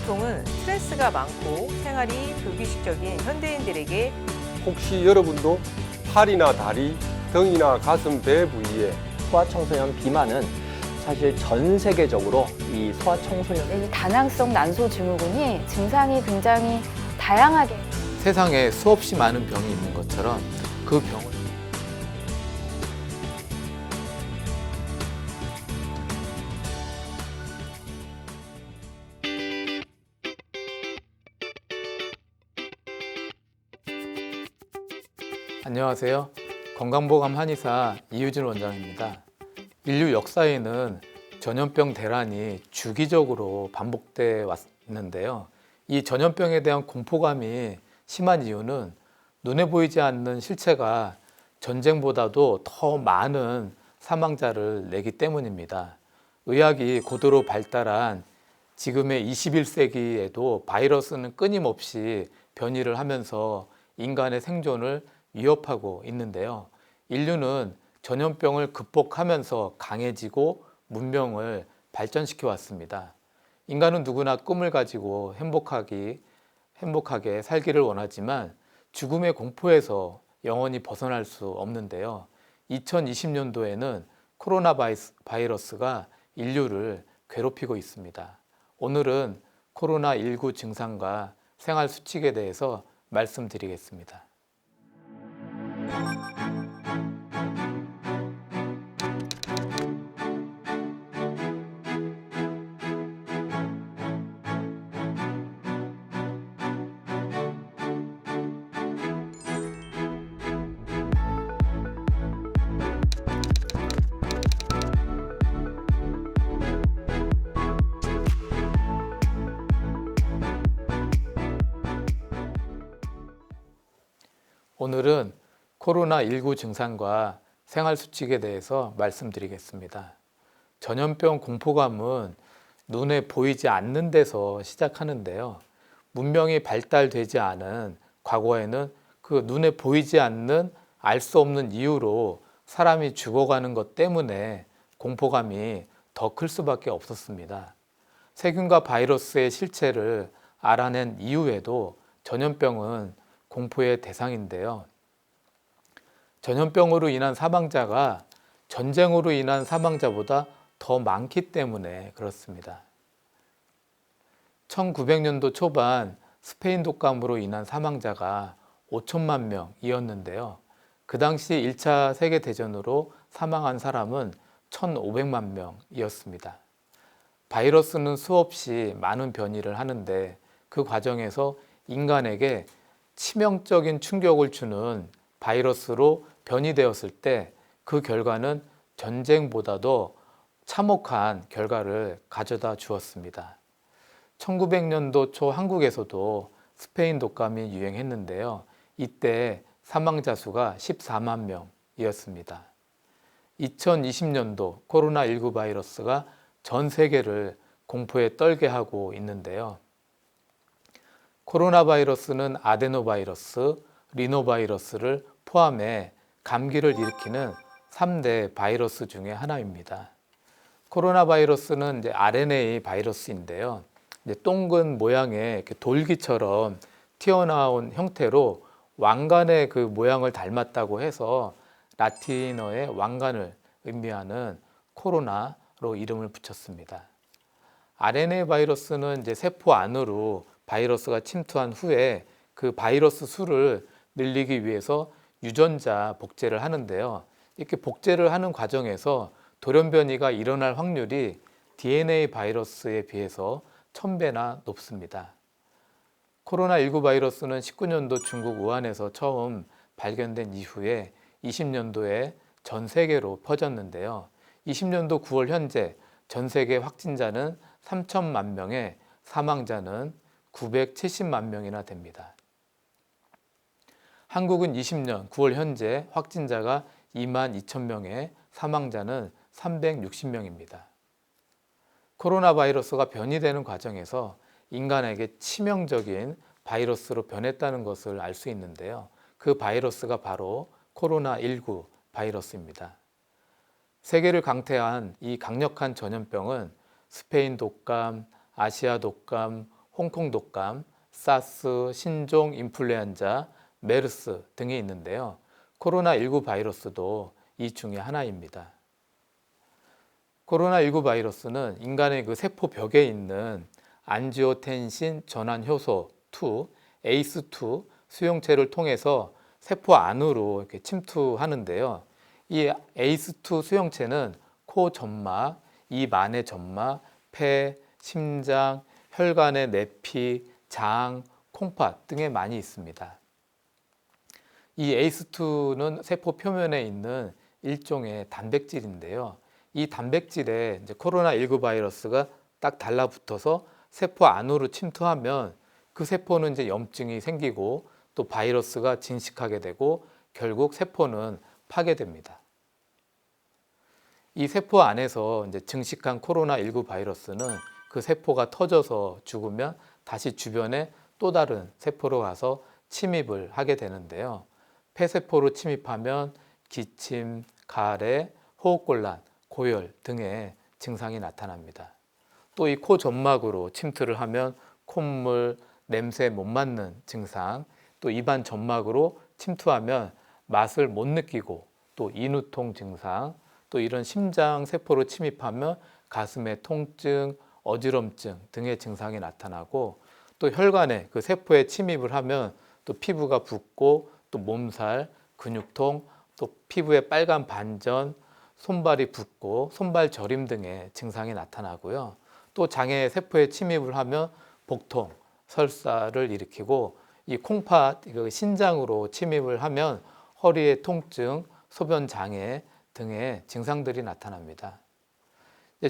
방송은 스트레스가 많고 생활이 불규칙적인 현대인들에게 혹시 여러분도 팔이나 다리, 등이나 가슴, 배 부위에 소아청소년 비만은 사실 전 세계적으로 이 소아청소년 이 다낭성 난소 증후군이 증상이 굉장히 다양하게 세상에 수없이 많은 병이 있는 것처럼 그 병을 안녕하세요. 건강보감 한의사 이유진 원장입니다. 인류 역사에는 전염병 대란이 주기적으로 반복돼 왔는데요. 이 전염병에 대한 공포감이 심한 이유는 눈에 보이지 않는 실체가 전쟁보다도 더 많은 사망자를 내기 때문입니다. 의학이 고도로 발달한 지금의 21세기에도 바이러스는 끊임없이 변이를 하면서 인간의 생존을 위협하고 있는데요. 인류는 전염병을 극복하면서 강해지고 문명을 발전시켜 왔습니다. 인간은 누구나 꿈을 가지고 행복하게 살기를 원하지만 죽음의 공포에서 영원히 벗어날 수 없는데요. 2020년도에는 코로나 바이러스가 인류를 괴롭히고 있습니다. 오늘은 코로나19 증상과 생활 수칙에 대해서 말씀드리겠습니다. 오늘은 코로나19 증상과 생활 수칙에 대해서 말씀드리겠습니다. 전염병 공포감은 눈에 보이지 않는 데서 시작하는데요. 문명이 발달되지 않은 과거에는 그 눈에 보이지 않는 알 수 없는 이유로 사람이 죽어가는 것 때문에 공포감이 더 클 수밖에 없었습니다. 세균과 바이러스의 실체를 알아낸 이후에도 전염병은 공포의 대상인데요. 전염병으로 인한 사망자가 전쟁으로 인한 사망자보다 더 많기 때문에 그렇습니다. 1900년도 초반 스페인 독감으로 인한 사망자가 5천만 명이었는데요. 그 당시 1차 세계대전으로 사망한 사람은 1,500만 명이었습니다. 바이러스는 수없이 많은 변이를 하는데 그 과정에서 인간에게 치명적인 충격을 주는 바이러스로 변이되었을 때 그 결과는 전쟁보다도 참혹한 결과를 가져다 주었습니다. 1900년도 초 한국에서도 스페인 독감이 유행했는데요. 이때 사망자 수가 14만 명이었습니다. 2020년도 코로나19 바이러스가 전 세계를 공포에 떨게 하고 있는데요. 코로나 바이러스는 아데노바이러스, 리노바이러스를 포함해 감기를 일으키는 3대 바이러스 중에 하나입니다. 코로나 바이러스는 이제 RNA 바이러스인데요. 이제 동근 모양의 이렇게 돌기처럼 튀어나온 형태로 왕관의 그 모양을 닮았다고 해서 라틴어의 왕관을 의미하는 코로나로 이름을 붙였습니다. RNA 바이러스는 이제 세포 안으로 바이러스가 침투한 후에 그 바이러스 수를 늘리기 위해서 유전자 복제를 하는데요. 이렇게 복제를 하는 과정에서 돌연변이가 일어날 확률이 DNA 바이러스에 비해서 1000배나 높습니다. 코로나19 바이러스는 19년도 중국 우한에서 처음 발견된 이후에 20년도에 전 세계로 퍼졌는데요. 20년도 9월 현재 전 세계 확진자는 3천만 명에 사망자는 970만 명이나 됩니다. 한국은 20년 9월 현재 확진자가 2만 2천 명에 사망자는 360명입니다. 코로나 바이러스가 변이되는 과정에서 인간에게 치명적인 바이러스로 변했다는 것을 알 수 있는데요. 그 바이러스가 바로 코로나19 바이러스입니다. 세계를 강태한 이 강력한 전염병은 스페인 독감, 아시아 독감, 홍콩 독감, 사스, 신종 인플루엔자, 메르스 등이 있는데요. 코로나19 바이러스도 이 중에 하나입니다. 코로나19 바이러스는 인간의 그 세포 벽에 있는 안지오텐신 전환 효소 2, ACE2 수용체를 통해서 세포 안으로 이렇게 침투하는데요. 이 ACE2 수용체는 코 점막, 입 안의 점막, 폐, 심장, 혈관의 내피, 장, 콩팥 등에 많이 있습니다. 이 ACE2는 세포 표면에 있는 일종의 단백질인데요. 이 단백질에 이제 코로나19 바이러스가 딱 달라붙어서 세포 안으로 침투하면 그 세포는 이제 염증이 생기고 또 바이러스가 진식하게 되고 결국 세포는 파괴됩니다. 이 세포 안에서 이제 증식한 코로나19 바이러스는 그 세포가 터져서 죽으면 다시 주변에 또 다른 세포로 가서 침입을 하게 되는데요. 폐세포로 침입하면 기침, 가래, 호흡곤란, 고열 등의 증상이 나타납니다. 또 이 코 점막으로 침투를 하면 콧물, 냄새 못 맡는 증상, 또 입안 점막으로 침투하면 맛을 못 느끼고 또 인후통 증상, 또 이런 심장 세포로 침입하면 가슴의 통증, 어지럼증 등의 증상이 나타나고 또 혈관에 그 세포에 침입을 하면 또 피부가 붓고 또 몸살, 근육통, 또 피부에 빨간 반전, 손발이 붓고 손발 저림 등의 증상이 나타나고요. 또 장의 세포에 침입을 하면 복통, 설사를 일으키고 이 콩팥, 신장으로 침입을 하면 허리의 통증, 소변 장애 등의 증상들이 나타납니다.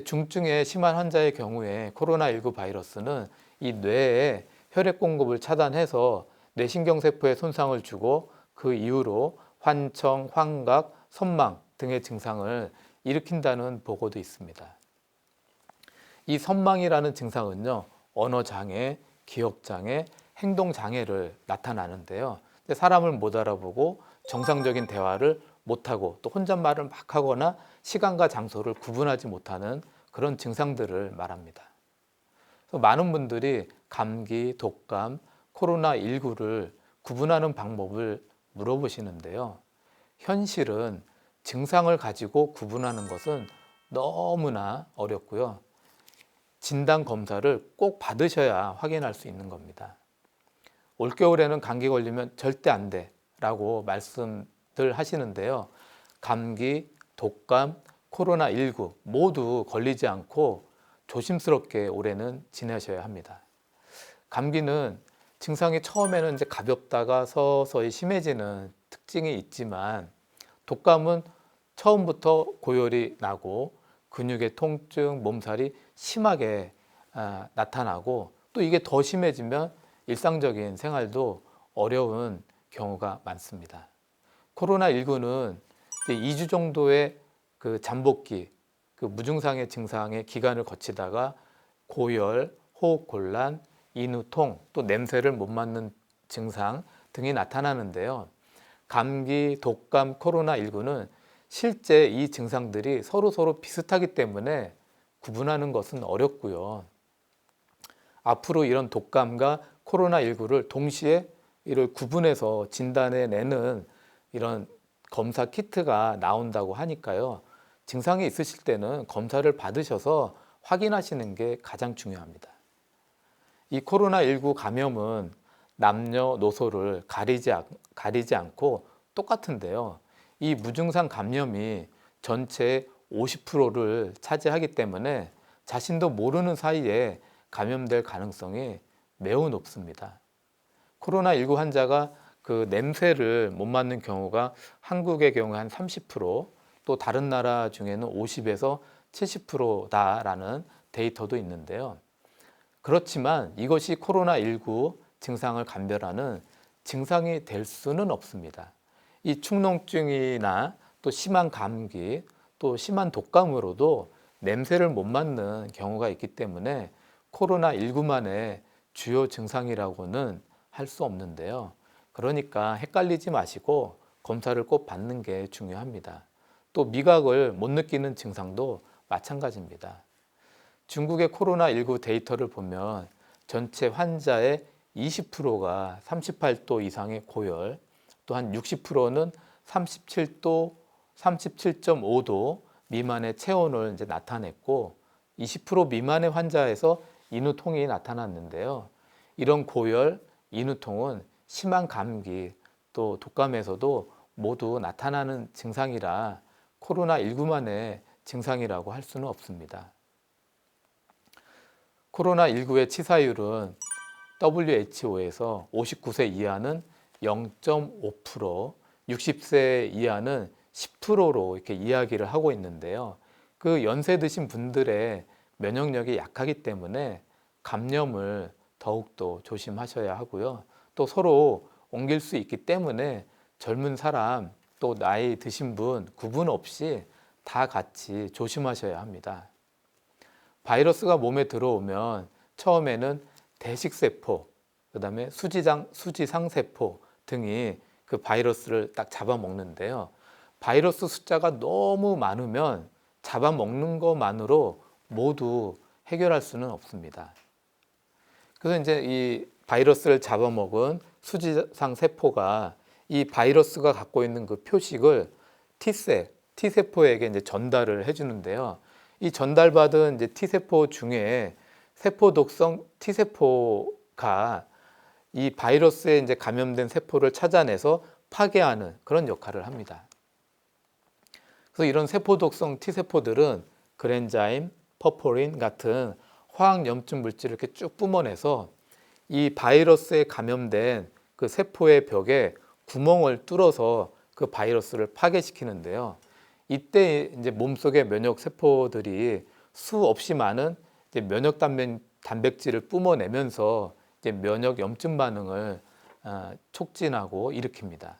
중증의 심한 환자의 경우에 코로나19 바이러스는 이 뇌에 혈액 공급을 차단해서 뇌신경세포에 손상을 주고 그 이후로 환청, 환각, 선망 등의 증상을 일으킨다는 보고도 있습니다. 이 선망이라는 증상은요, 언어장애, 기억장애, 행동장애를 나타나는데요. 사람을 못 알아보고 정상적인 대화를 못하고 또 혼잣말을 막 하거나 시간과 장소를 구분하지 못하는 그런 증상들을 말합니다. 그래서 많은 분들이 감기, 독감, 코로나19를 구분하는 방법을 물어보시는데요. 현실은 증상을 가지고 구분하는 것은 너무나 어렵고요. 진단 검사를 꼭 받으셔야 확인할 수 있는 겁니다. 올겨울에는 감기 걸리면 절대 안 돼 라고 말씀들 하시는데요. 감기, 독감, 코로나19 모두 걸리지 않고 조심스럽게 올해는 지내셔야 합니다. 감기는 증상이 처음에는 이제 가볍다가 서서히 심해지는 특징이 있지만 독감은 처음부터 고열이 나고 근육의 통증, 몸살이 심하게 나타나고 또 이게 더 심해지면 일상적인 생활도 어려운 경우가 많습니다. 코로나19는 2주 정도의 그 잠복기, 그 무증상의 증상의 기간을 거치다가 고열, 호흡곤란, 인후통, 또 냄새를 못 맡는 증상 등이 나타나는데요. 감기, 독감, 코로나19는 실제 이 증상들이 서로 비슷하기 때문에 구분하는 것은 어렵고요. 앞으로 이런 독감과 코로나19를 동시에 이를 구분해서 진단해내는 이런 검사 키트가 나온다고 하니까요. 증상이 있으실 때는 검사를 받으셔서 확인하시는 게 가장 중요합니다. 이 코로나19 감염은 남녀노소를 가리지 않고 똑같은데요. 이 무증상 감염이 전체의 50%를 차지하기 때문에 자신도 모르는 사이에 감염될 가능성이 매우 높습니다. 코로나19 환자가 그 냄새를 못 맡는 경우가 한국의 경우 한 30%, 또 다른 나라 중에는 50에서 70%다라는 데이터도 있는데요. 그렇지만 이것이 코로나19 증상을 감별하는 증상이 될 수는 없습니다. 이 축농증이나 또 심한 감기, 또 심한 독감으로도 냄새를 못 맡는 경우가 있기 때문에 코로나19만의 주요 증상이라고는 할 수 없는데요. 그러니까 헷갈리지 마시고 검사를 꼭 받는 게 중요합니다. 또 미각을 못 느끼는 증상도 마찬가지입니다. 중국의 코로나19 데이터를 보면 전체 환자의 20%가 38도 이상의 고열, 또 한 60%는 37도, 37.5도 미만의 체온을 이제 나타냈고 20% 미만의 환자에서 인후통이 나타났는데요. 이런 고열, 인후통은 심한 감기 또 독감에서도 모두 나타나는 증상이라 코로나19만의 증상이라고 할 수는 없습니다. 코로나19의 치사율은 WHO에서 59세 이하는 0.5%, 60세 이하는 10%로 이렇게 이야기를 하고 있는데요. 그 연세 드신 분들의 면역력이 약하기 때문에 감염을 더욱더 조심하셔야 하고요. 또 서로 옮길 수 있기 때문에 젊은 사람 또 나이 드신 분 구분 없이 다 같이 조심하셔야 합니다. 바이러스가 몸에 들어오면 처음에는 대식세포, 그다음에 수지상세포 등이 그 바이러스를 딱 잡아먹는데요. 바이러스 숫자가 너무 많으면 잡아먹는 것만으로 모두 해결할 수는 없습니다. 그래서 이제 이 바이러스를 잡아먹은 수지상세포가 이 바이러스가 갖고 있는 그 표식을 T세포에게 이제 전달을 해주는데요. 이 전달받은 이제 T세포 중에 세포 독성 T세포가 이 바이러스에 이제 감염된 세포를 찾아내서 파괴하는 그런 역할을 합니다. 그래서 이런 세포 독성 T세포들은 그랜자임, 퍼포린 같은 화학 염증 물질을 이렇게 쭉 뿜어내서 이 바이러스에 감염된 그 세포의 벽에 구멍을 뚫어서 그 바이러스를 파괴시키는데요. 이때 이제 몸속의 면역 세포들이 수없이 많은 이제 면역 단백질을 뿜어내면서 이제 면역 염증 반응을 촉진하고 일으킵니다.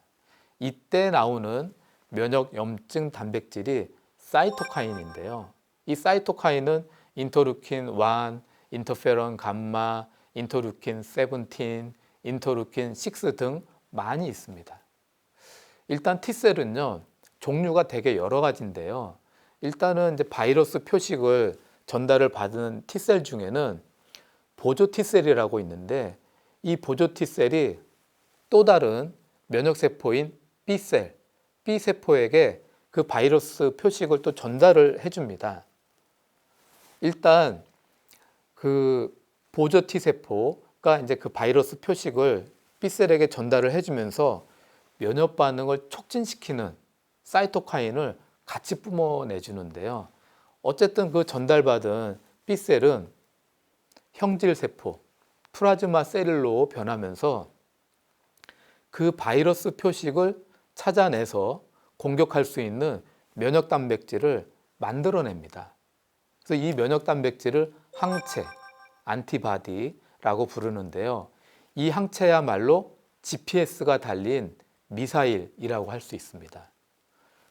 이때 나오는 면역 염증 단백질이 사이토카인인데요. 이 사이토카인은 인터루킨 1, 인터페론 감마, 인터루킨 17, 인터루킨 6 등 많이 있습니다. 일단 T셀은요, 종류가 되게 여러 가지인데요. 일단은 이제 바이러스 표식을 전달을 받은 T셀 중에는 보조 T셀이라고 있는데 이 보조 T셀이 또 다른 면역세포인 B셀, B세포에게 그 바이러스 표식을 또 전달을 해줍니다. 일단 그 보조 T세포가 이제 그 바이러스 표식을 B셀에게 전달을 해주면서 면역 반응을 촉진시키는 사이토카인을 같이 뿜어내주는데요. 어쨌든 그 전달받은 B셀은 형질세포, 플라즈마 셀로 변하면서 그 바이러스 표식을 찾아내서 공격할 수 있는 면역 단백질을 만들어냅니다. 그래서 이 면역 단백질을 항체, 안티바디라고 부르는데요. 이 항체야말로 GPS가 달린 미사일이라고 할 수 있습니다.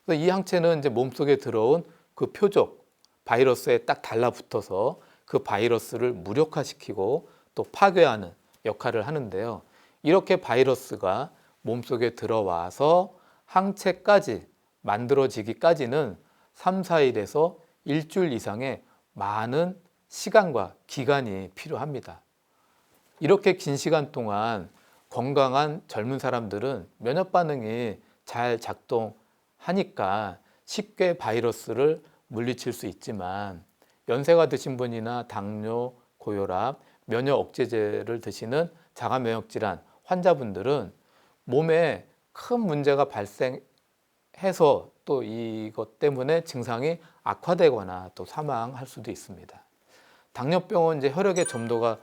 그래서 이 항체는 이제 몸속에 들어온 그 표적 바이러스에 딱 달라붙어서 그 바이러스를 무력화시키고 또 파괴하는 역할을 하는데요. 이렇게 바이러스가 몸속에 들어와서 항체까지 만들어지기까지는 3, 4일에서 일주일 이상의 많은 시간과 기간이 필요합니다. 이렇게 긴 시간 동안 건강한 젊은 사람들은 면역 반응이 잘 작동하니까 쉽게 바이러스를 물리칠 수 있지만 연세가 드신 분이나 당뇨, 고혈압, 면역 억제제를 드시는 자가 면역 질환 환자분들은 몸에 큰 문제가 발생해서 또 이것 때문에 증상이 악화되거나 또 사망할 수도 있습니다. 당뇨병은 이제 혈액의 점도가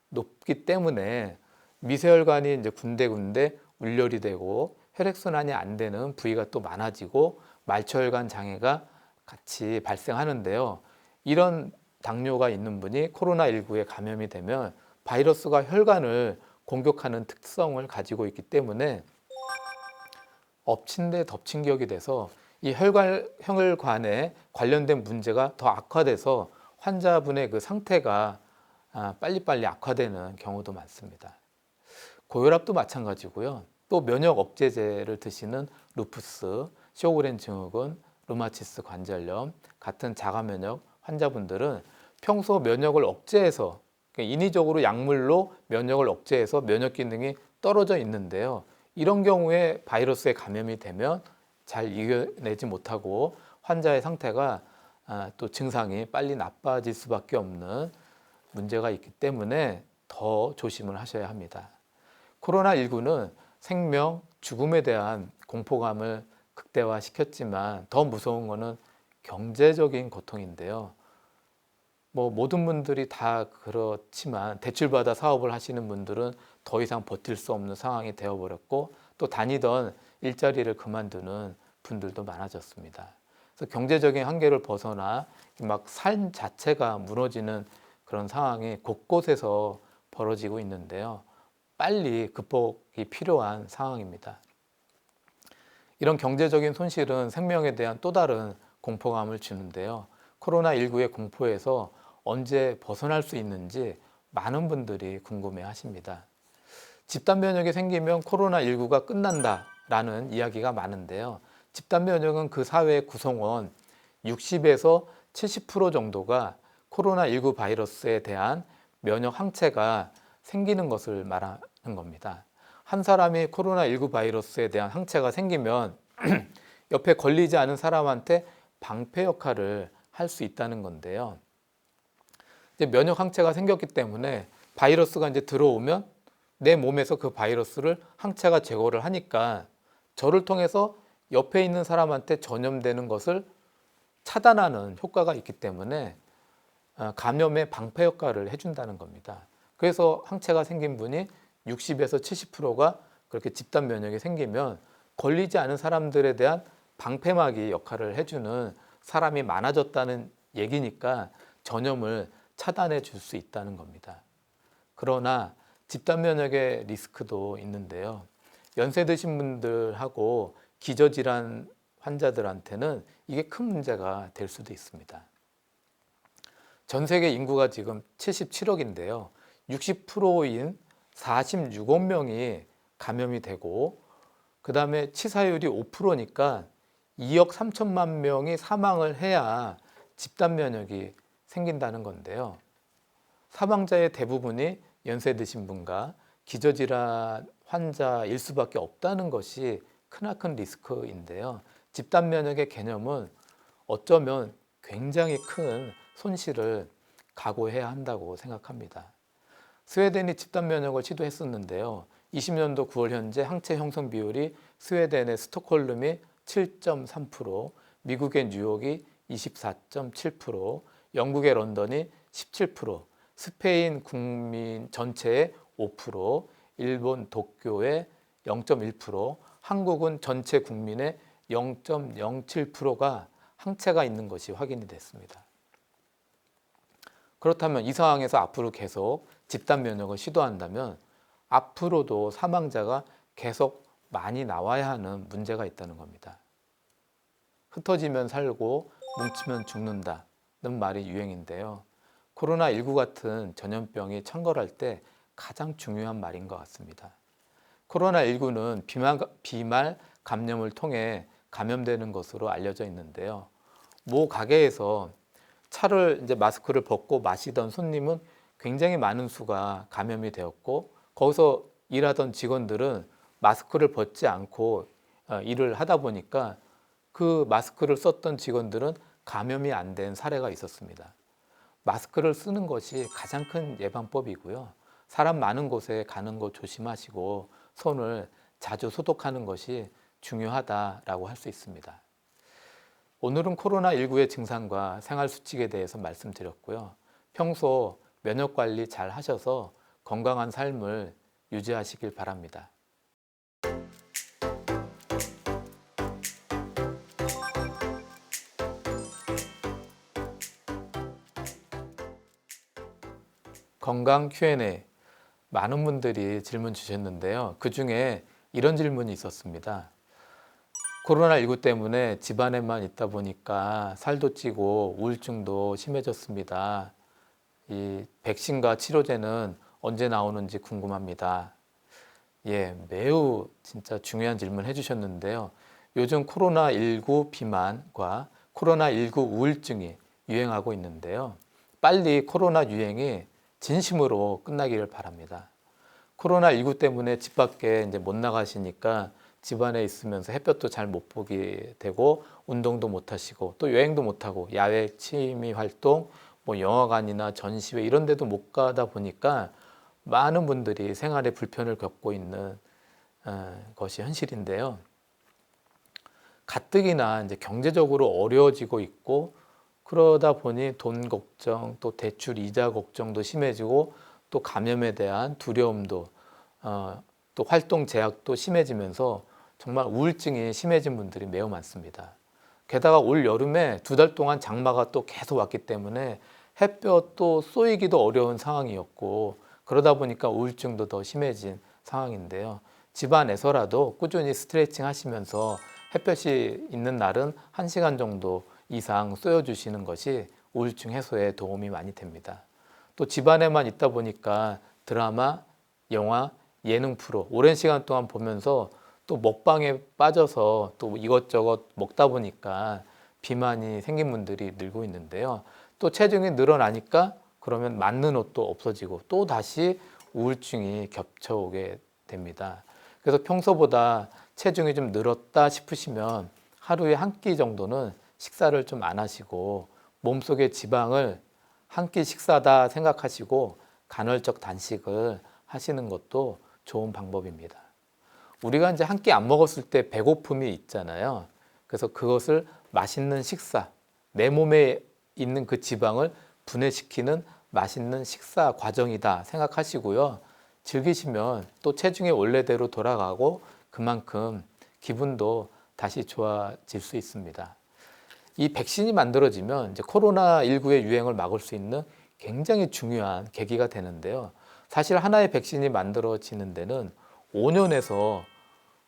높기 때문에 미세혈관이 이제 군데군데 울열이 되고 혈액순환이 안 되는 부위가 또 많아지고 말초혈관 장애가 같이 발생하는데요. 이런 당뇨가 있는 분이 코로나19에 감염이 되면 바이러스가 혈관을 공격하는 특성을 가지고 있기 때문에 엎친 데 덮친 격이 돼서 이 혈관에 관련된 문제가 더 악화돼서 환자분의 그 상태가 빨리빨리 악화되는 경우도 많습니다. 고혈압도 마찬가지고요. 또 면역 억제제를 드시는 루푸스, 쇼그렌 증후군, 류마티스 관절염 같은 자가 면역 환자분들은 평소 면역을 억제해서 그러니까 인위적으로 약물로 면역을 억제해서 면역 기능이 떨어져 있는데요. 이런 경우에 바이러스에 감염이 되면 잘 이겨내지 못하고 환자의 상태가 또 증상이 빨리 나빠질 수밖에 없는 문제가 있기 때문에 더 조심을 하셔야 합니다. 코로나19는 생명, 죽음에 대한 공포감을 극대화시켰지만 더 무서운 것은 경제적인 고통인데요. 모든 분들이 다 그렇지만 대출받아 사업을 하시는 분들은 더 이상 버틸 수 없는 상황이 되어버렸고 또 다니던 일자리를 그만두는 분들도 많아졌습니다. 그래서 경제적인 한계를 벗어나 막 삶 자체가 무너지는 그런 상황이 곳곳에서 벌어지고 있는데요. 빨리 극복이 필요한 상황입니다. 이런 경제적인 손실은 생명에 대한 또 다른 공포감을 주는데요. 코로나19의 공포에서 언제 벗어날 수 있는지 많은 분들이 궁금해 하십니다. 집단 면역이 생기면 코로나19가 끝난다라는 이야기가 많은데요. 집단 면역은 그 사회의 구성원 60에서 70% 정도가 코로나19 바이러스에 대한 면역 항체가 생기는 것을 말하는 겁니다. 한 사람이 코로나19 바이러스에 대한 항체가 생기면 옆에 걸리지 않은 사람한테 방패 역할을 할 수 있다는 건데요. 이제 면역 항체가 생겼기 때문에 바이러스가 이제 들어오면 내 몸에서 그 바이러스를 항체가 제거를 하니까 저를 통해서 옆에 있는 사람한테 전염되는 것을 차단하는 효과가 있기 때문에 감염의 방패 역할을 해준다는 겁니다. 그래서 항체가 생긴 분이 60에서 70%가 그렇게 집단 면역이 생기면 걸리지 않은 사람들에 대한 방패막이 역할을 해주는 사람이 많아졌다는 얘기니까 전염을 차단해 줄 수 있다는 겁니다. 그러나 집단 면역의 리스크도 있는데요. 연세 드신 분들하고 기저질환 환자들한테는 이게 큰 문제가 될 수도 있습니다. 전 세계 인구가 지금 77억인데요. 60%인 46억 명이 감염이 되고 그 다음에 치사율이 5%니까 2억 3천만 명이 사망을 해야 집단 면역이 생긴다는 건데요. 사망자의 대부분이 연세 드신 분과 기저질환 환자일 수밖에 없다는 것이 크나큰 리스크인데요. 집단 면역의 개념은 어쩌면 굉장히 큰 손실을 각오해야 한다고 생각합니다. 스웨덴이 집단 면역을 시도했었는데요. 20년도 9월 현재 항체 형성 비율이 스웨덴의 스톡홀름이 7.3%, 미국의 뉴욕이 24.7%, 영국의 런던이 17%, 스페인 국민 전체의 5%, 일본 도쿄의 0.1%, 한국은 전체 국민의 0.07%가 항체가 있는 것이 확인이 됐습니다. 그렇다면 이 상황에서 앞으로 계속 집단 면역을 시도한다면 앞으로도 사망자가 계속 많이 나와야 하는 문제가 있다는 겁니다. 흩어지면 살고 뭉치면 죽는다는 말이 유행인데요. 코로나19 같은 전염병이 창궐할 때 가장 중요한 말인 것 같습니다. 코로나19는 비말 감염을 통해 감염되는 것으로 알려져 있는데요. 모 가게에서 차를 이제 마스크를 벗고 마시던 손님은 굉장히 많은 수가 감염이 되었고 거기서 일하던 직원들은 마스크를 벗지 않고 일을 하다 보니까 그 마스크를 썼던 직원들은 감염이 안 된 사례가 있었습니다. 마스크를 쓰는 것이 가장 큰 예방법이고요. 사람 많은 곳에 가는 거 조심하시고 손을 자주 소독하는 것이 중요하다라고 할 수 있습니다. 오늘은 코로나19의 증상과 생활수칙에 대해서 말씀드렸고요. 평소 면역관리 잘 하셔서 건강한 삶을 유지하시길 바랍니다. 건강 Q&A 많은 분들이 질문 주셨는데요. 그 중에 이런 질문이 있었습니다. 코로나19 때문에 집안에만 있다 보니까 살도 찌고 우울증도 심해졌습니다. 이 백신과 치료제는 언제 나오는지 궁금합니다. 예, 매우 진짜 중요한 질문 해주셨는데요. 요즘 코로나19 비만과 코로나19 우울증이 유행하고 있는데요. 빨리 코로나 유행이 진심으로 끝나기를 바랍니다. 코로나19 때문에 집 밖에 이제 못 나가시니까 집안에 있으면서 햇볕도 잘 못 보게 되고 운동도 못 하시고 또 여행도 못 하고 야외 취미 활동, 뭐 영화관이나 전시회 이런 데도 못 가다 보니까 많은 분들이 생활에 불편을 겪고 있는 것이 현실인데요. 가뜩이나 이제 경제적으로 어려워지고 있고 그러다 보니 돈 걱정, 또 대출 이자 걱정도 심해지고 또 감염에 대한 두려움도 또 활동 제약도 심해지면서 정말 우울증이 심해진 분들이 매우 많습니다. 게다가 올 여름에 2달 동안 장마가 또 계속 왔기 때문에 햇볕도 쏘이기도 어려운 상황이었고 그러다 보니까 우울증도 더 심해진 상황인데요. 집안에서라도 꾸준히 스트레칭 하시면서 햇볕이 있는 날은 1시간 정도 이상 쏘여주시는 것이 우울증 해소에 도움이 많이 됩니다. 또 집안에만 있다 보니까 드라마, 영화, 예능 프로 오랜 시간 동안 보면서 또 먹방에 빠져서 또 이것저것 먹다 보니까 비만이 생긴 분들이 늘고 있는데요. 또 체중이 늘어나니까 그러면 맞는 옷도 없어지고 또 다시 우울증이 겹쳐오게 됩니다. 그래서 평소보다 체중이 좀 늘었다 싶으시면 하루에 한 끼 정도는 식사를 좀 안 하시고 몸속의 지방을 한 끼 식사다 생각하시고 간헐적 단식을 하시는 것도 좋은 방법입니다. 우리가 이제 한 끼 안 먹었을 때 배고픔이 있잖아요. 그래서 그것을 맛있는 식사, 내 몸에 있는 그 지방을 분해시키는 맛있는 식사 과정이다 생각하시고요. 즐기시면 또 체중이 원래대로 돌아가고 그만큼 기분도 다시 좋아질 수 있습니다. 이 백신이 만들어지면 이제 코로나19의 유행을 막을 수 있는 굉장히 중요한 계기가 되는데요. 사실 하나의 백신이 만들어지는 데는 5년에서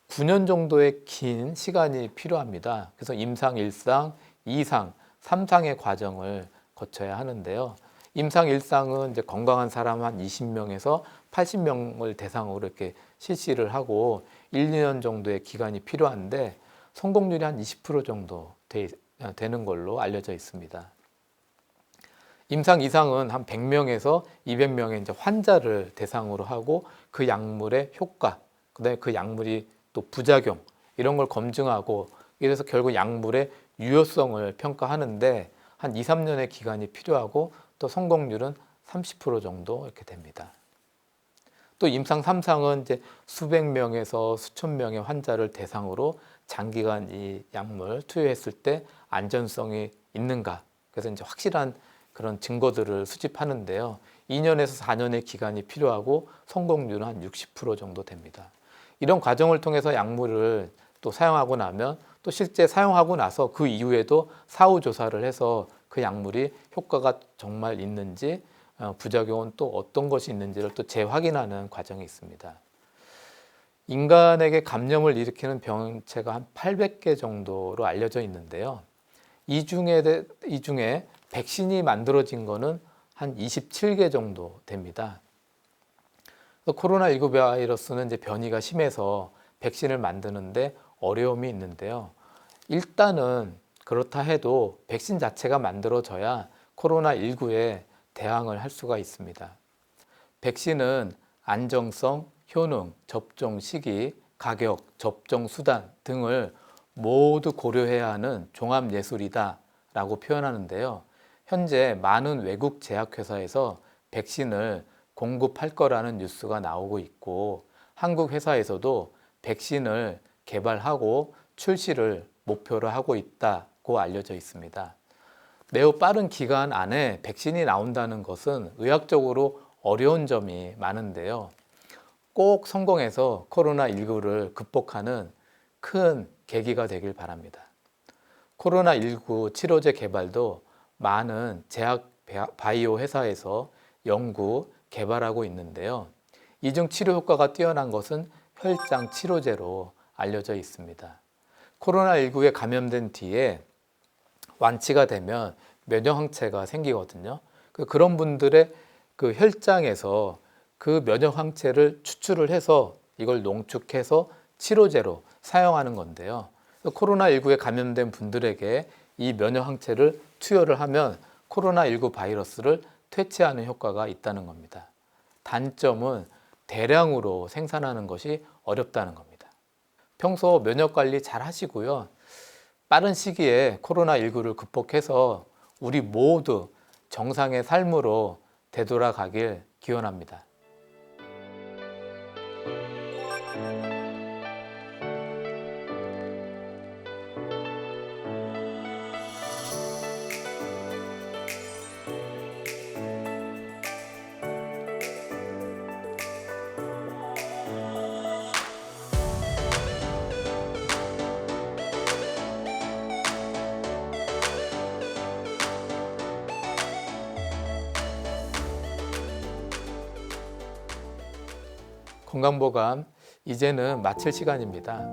9년 정도의 긴 시간이 필요합니다. 그래서 임상 1상, 2상, 3상의 과정을 거쳐야 하는데요. 임상 1상은 이제 건강한 사람 한 20명에서 80명을 대상으로 이렇게 실시를 하고 1, 2년 정도의 기간이 필요한데 성공률이 한 20% 정도 되는 걸로 알려져 있습니다. 임상 2상은 한 100명에서 200명의 이제 환자를 대상으로 하고 그 약물의 효과, 그다음에 그 약물이 또 부작용 이런 걸 검증하고 이래서 결국 약물의 유효성을 평가하는데 한 2, 3년의 기간이 필요하고 또 성공률은 30% 정도 이렇게 됩니다. 또 임상 3상은 이제 수백 명에서 수천 명의 환자를 대상으로 장기간 이 약물 투여했을 때 안전성이 있는가, 그래서 이제 확실한 그런 증거들을 수집하는데요. 2년에서 4년의 기간이 필요하고 성공률은 한 60% 정도 됩니다. 이런 과정을 통해서 약물을 또 사용하고 나면 또 실제 사용하고 나서 그 이후에도 사후 조사를 해서 그 약물이 효과가 정말 있는지 부작용은 또 어떤 것이 있는지를 또 재확인하는 과정이 있습니다. 인간에게 감염을 일으키는 병체가 한 800개 정도로 알려져 있는데요. 이 중에 백신이 만들어진 거는 한 27개 정도 됩니다. 코로나19 바이러스는 이제 변이가 심해서 백신을 만드는데 어려움이 있는데요. 일단은 그렇다 해도 백신 자체가 만들어져야 코로나19에 대항을 할 수가 있습니다. 백신은 안정성, 효능, 접종 시기, 가격, 접종 수단 등을 모두 고려해야 하는 종합예술이다라고 표현하는데요. 현재 많은 외국 제약회사에서 백신을 공급할 거라는 뉴스가 나오고 있고 한국 회사에서도 백신을 개발하고 출시를 목표로 하고 있다고 알려져 있습니다. 매우 빠른 기간 안에 백신이 나온다는 것은 의학적으로 어려운 점이 많은데요. 꼭 성공해서 코로나19를 극복하는 큰 계기가 되길 바랍니다. 코로나19 치료제 개발도 많은 제약 바이오 회사에서 연구, 개발하고 있는데요. 이중 치료 효과가 뛰어난 것은 혈장 치료제로 알려져 있습니다. 코로나19에 감염된 뒤에 완치가 되면 면역항체가 생기거든요. 그런 분들의 그 혈장에서 그 면역항체를 추출을 해서 이걸 농축해서 치료제로 사용하는 건데요. 코로나19에 감염된 분들에게 이 면역항체를 투여를 하면 코로나19 바이러스를 퇴치하는 효과가 있다는 겁니다. 단점은 대량으로 생산하는 것이 어렵다는 겁니다. 평소 면역 관리 잘 하시고요. 빠른 시기에 코로나19를 극복해서 우리 모두 정상의 삶으로 되돌아가길 기원합니다. 건강보감 이제는 마칠 시간입니다.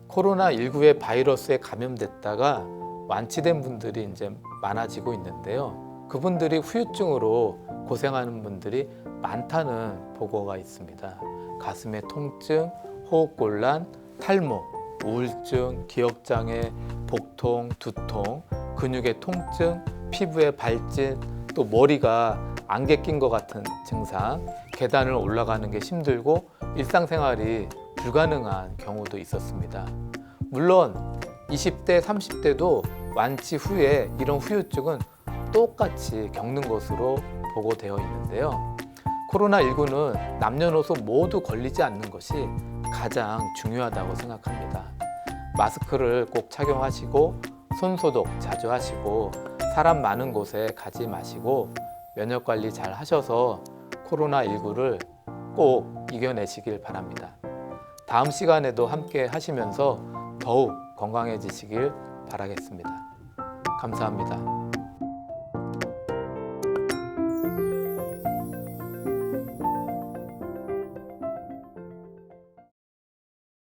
코로나19의 바이러스에 감염됐다가 완치된 분들이 이제 많아지고 있는데요. 그분들이 후유증으로 고생하는 분들이 많다는 보고가 있습니다. 가슴의 통증, 호흡곤란, 탈모, 우울증, 기억장애, 복통, 두통, 근육의 통증, 피부의 발진, 또 머리가 안개 낀 것 같은 증상, 계단을 올라가는 게 힘들고 일상생활이 불가능한 경우도 있었습니다. 물론 20대, 30대도 완치 후에 이런 후유증은 똑같이 겪는 것으로 보고되어 있는데요. 코로나19는 남녀노소 모두 걸리지 않는 것이 가장 중요하다고 생각합니다. 마스크를 꼭 착용하시고 손소독 자주 하시고 사람 많은 곳에 가지 마시고 면역 관리 잘 하셔서 코로나19를 꼭 이겨내시길 바랍니다. 다음 시간에도 함께 하시면서 더욱 건강해지시길 바라겠습니다. 감사합니다.